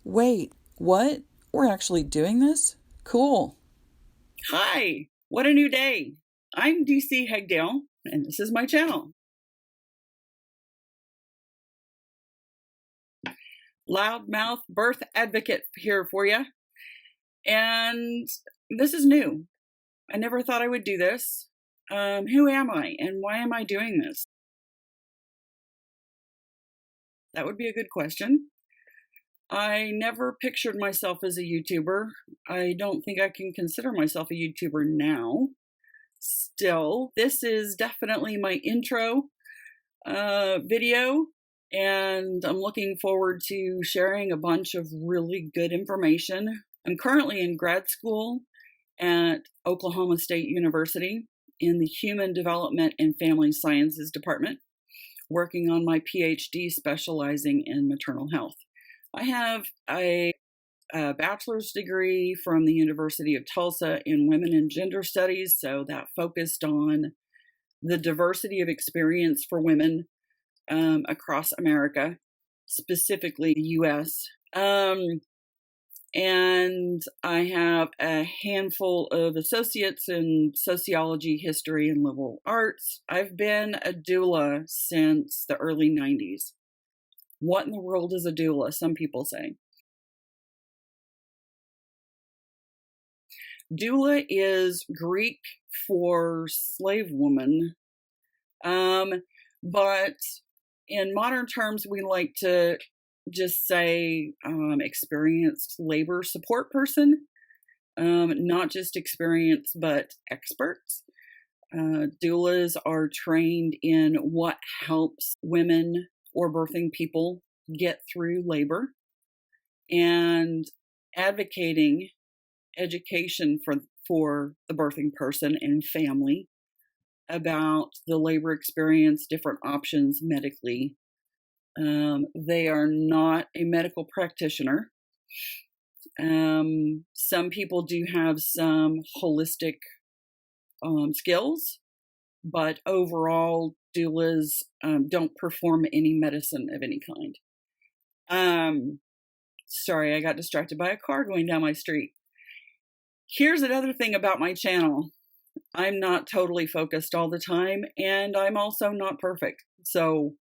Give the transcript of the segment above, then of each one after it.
Wait, what? We're actually doing this? Cool. Hi, what a new day. I'm DC Hegdale, and this is my channel. Loudmouth birth advocate here for you. And this is new. I never thought I would do this. Who am I, and why am I doing this? That would be a good question. I never pictured myself as a YouTuber. I don't think I can consider myself a YouTuber now. Still, this is definitely my intro video, and I'm looking forward to sharing a bunch of really good information. I'm currently in grad school at Oklahoma State University in the Human Development and Family Sciences Department, working on my PhD specializing in maternal health. I have a bachelor's degree from the University of Tulsa in Women and Gender Studies, so that focused on the diversity of experience for women across America, specifically the U.S. And I have a handful of associates in sociology, history, and liberal arts. I've been a doula since the early 90s. What in the world is a doula? Some people say. Doula is Greek for slave woman, but in modern terms, we like to just say experienced labor support person, not just experienced, but experts. Doulas are trained in what helps women or birthing people get through labor, and advocating education for the birthing person and family about the labor experience, different options medically. They are not a medical practitioner. Some people do have some holistic skills, but overall, doulas don't perform any medicine of any kind. Sorry, I got distracted by a car going down my street. Here's another thing about my channel. I'm not totally focused all the time, and I'm also not perfect. So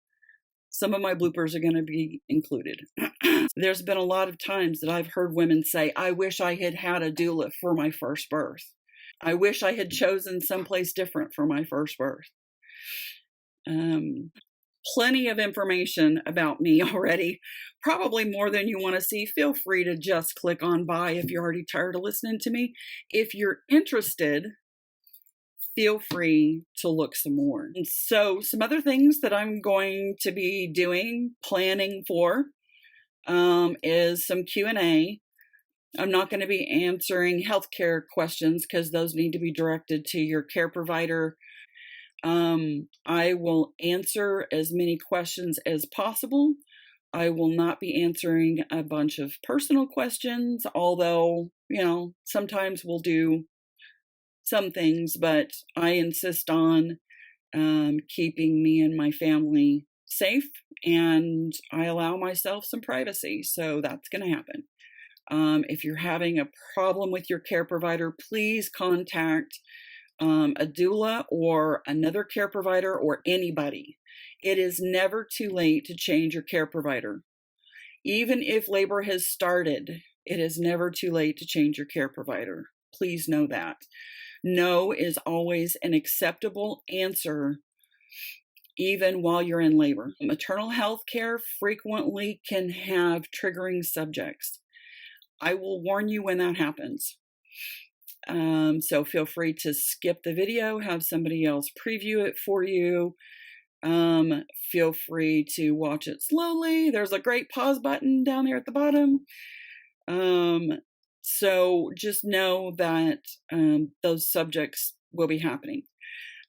some of my bloopers are going to be included. There's been a lot of times that I've heard women say, I wish I had had a doula for my first birth. I wish I had chosen someplace different for my first birth. Plenty of information about me already, probably more than you want to see. Feel free to just click on by if you're already tired of listening to me. If you're interested, feel free to look some more. And so some other things that I'm going to be planning for, is some Q&A. I'm not going to be answering healthcare questions because those need to be directed to your care provider. I will answer as many questions as possible. I will not be answering a bunch of personal questions, although, sometimes we'll do some things, but I insist on keeping me and my family safe, and I allow myself some privacy, so that's going to happen. If you're having a problem with your care provider, please contact a doula or another care provider or anybody. It is never too late to change your care provider. Even if labor has started, it is never too late to change your care provider. Please know that. No is always an acceptable answer, even while you're in labor. Maternal health care frequently can have triggering subjects. I will warn you when that happens. So feel free to skip the video, have somebody else preview it for you. Feel free to watch it slowly. There's a great pause button down there at the bottom. So just know that those subjects will be happening.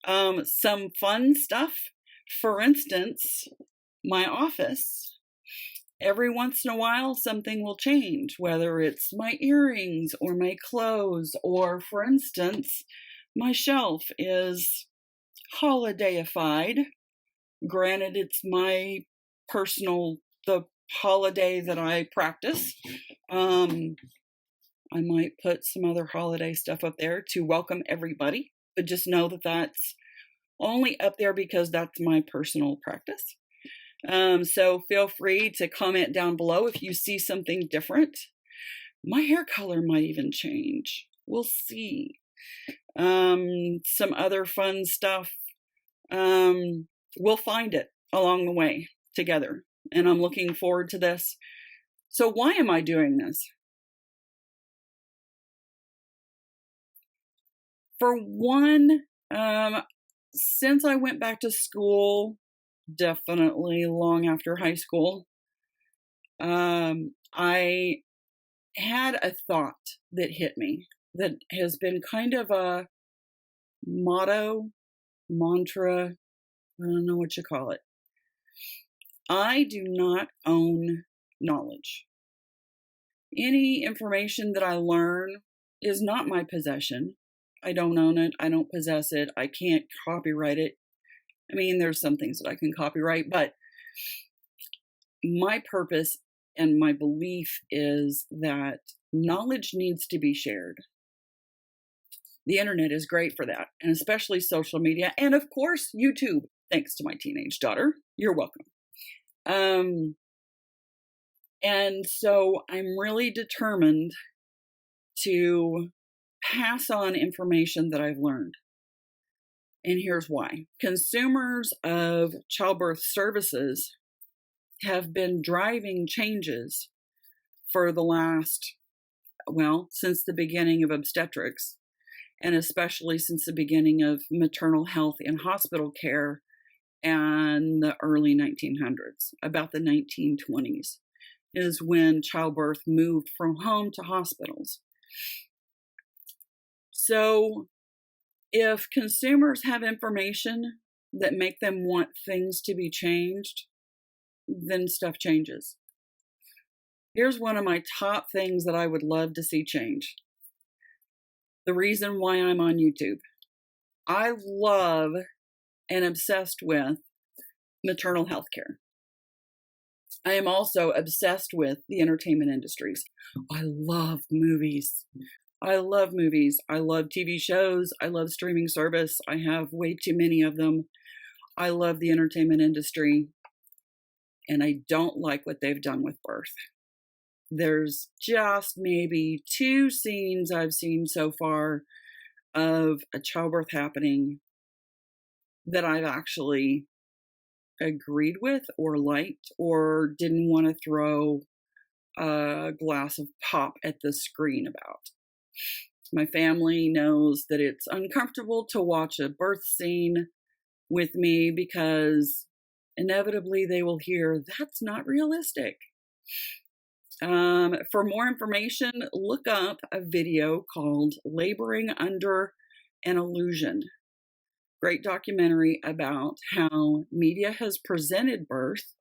Some fun stuff. For instance, my office. Every once in a while, something will change, whether it's my earrings or my clothes, or, for instance, my shelf is holidayified. Granted, it's my personal holiday that I practice. I might put some other holiday stuff up there to welcome everybody, but just know that that's only up there because that's my personal practice. So feel free to comment down below if you see something different. My hair color might even change. We'll see. Some other fun stuff. We'll find it along the way together, and I'm looking forward to this. So why am I doing this? For one, since I went back to school, definitely long after high school, I had a thought that hit me that has been kind of a motto, mantra, I don't know what you call it. I do not own knowledge. Any information that I learn is not my possession. I don't own it. I don't possess it. I can't copyright it. I mean, there's some things that I can copyright, but my purpose and my belief is that knowledge needs to be shared. The internet is great for that, and especially social media, and of course, YouTube, thanks to my teenage daughter. You're welcome. And so I'm really determined to pass on information that I've learned. And here's why. Consumers of childbirth services have been driving changes for the last, since the beginning of obstetrics, and especially since the beginning of maternal health in hospital care and the early 1900s, about the 1920s, is when childbirth moved from home to hospitals. So if consumers have information that make them want things to be changed, then stuff changes. Here's one of my top things that I would love to see change. The reason why I'm on YouTube. I love and obsessed with maternal health care. I am also obsessed with the entertainment industries. I love movies. I love movies. I love TV shows. I love streaming service. I have way too many of them. I love the entertainment industry. And I don't like what they've done with birth. There's just maybe 2 scenes I've seen so far of a childbirth happening that I've actually agreed with or liked or didn't want to throw a glass of pop at the screen about. My family knows that it's uncomfortable to watch a birth scene with me because inevitably they will hear, that's not realistic. For more information, look up a video called Laboring Under an Illusion. Great documentary about how media has presented birth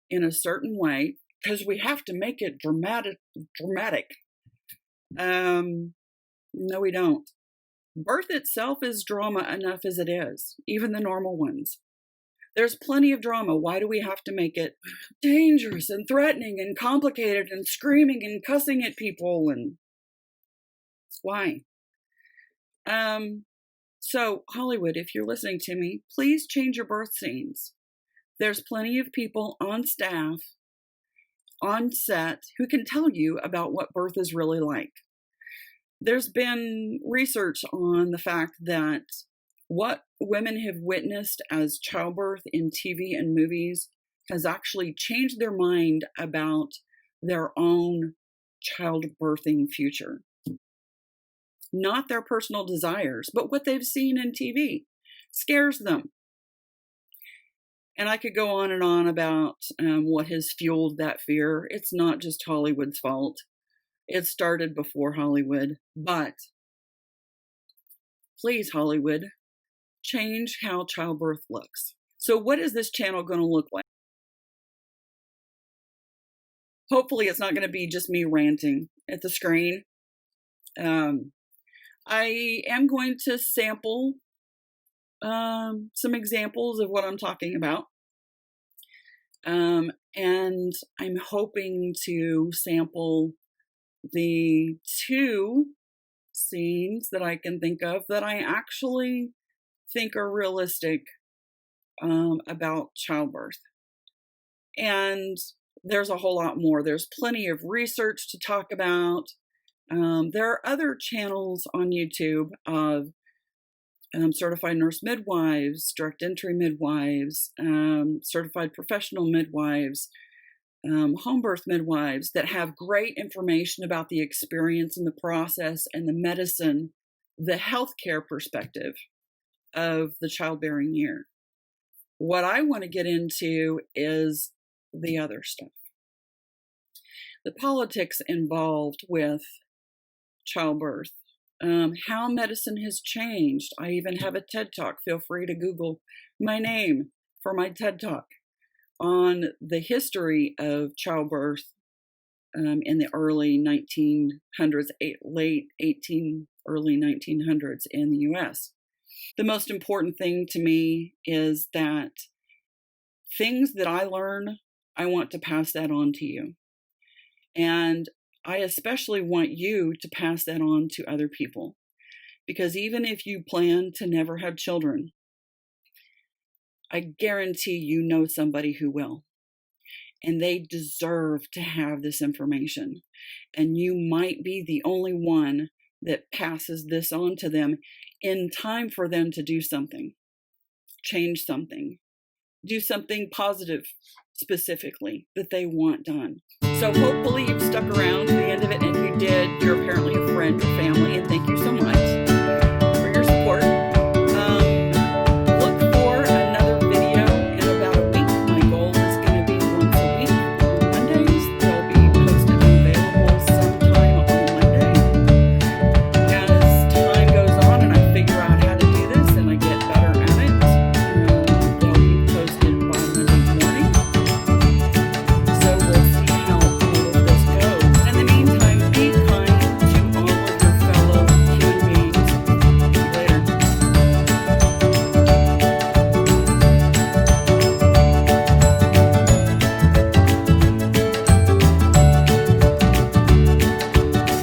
in a certain way because we have to make it dramatic. No, we don't. Birth itself is drama enough as it is, even the normal ones. There's plenty of drama. Why do we have to make it dangerous and threatening and complicated and screaming and cussing at people? And why? So Hollywood, if you're listening to me, please change your birth scenes. There's plenty of people on staff, on set, who can tell you about what birth is really like. There's been research on the fact that what women have witnessed as childbirth in TV and movies has actually changed their mind about their own childbirthing future. Not their personal desires, but what they've seen in TV scares them. And I could go on and on about what has fueled that fear. It's not just Hollywood's fault. It started before Hollywood. But please, Hollywood, change how childbirth looks. So what is this channel going to look like? Hopefully it's not going to be just me ranting at the screen. I am going to sample some examples of what I'm talking about. And I'm hoping to sample the 2 scenes that I can think of that I actually think are realistic about childbirth. And there's a whole lot more. There's plenty of research to talk about. There are other channels on YouTube of certified nurse midwives, direct entry midwives, certified professional midwives, home birth midwives that have great information about the experience and the process and the medicine, the healthcare perspective of the childbearing year. What I want to get into is the other stuff. The politics involved with childbirth, how medicine has changed. I even have a TED Talk. Feel free to Google my name for my TED Talk on the history of childbirth in the early 1900s, late early 1900s in the US. The most important thing to me is that things that I learn, I want to pass that on to you. And I especially want you to pass that on to other people. Because even if you plan to never have children, I guarantee you know somebody who will. And they deserve to have this information. And you might be the only one that passes this on to them in time for them to do something, change something, do something positive specifically that they want done. So hopefully you've stuck around to the end of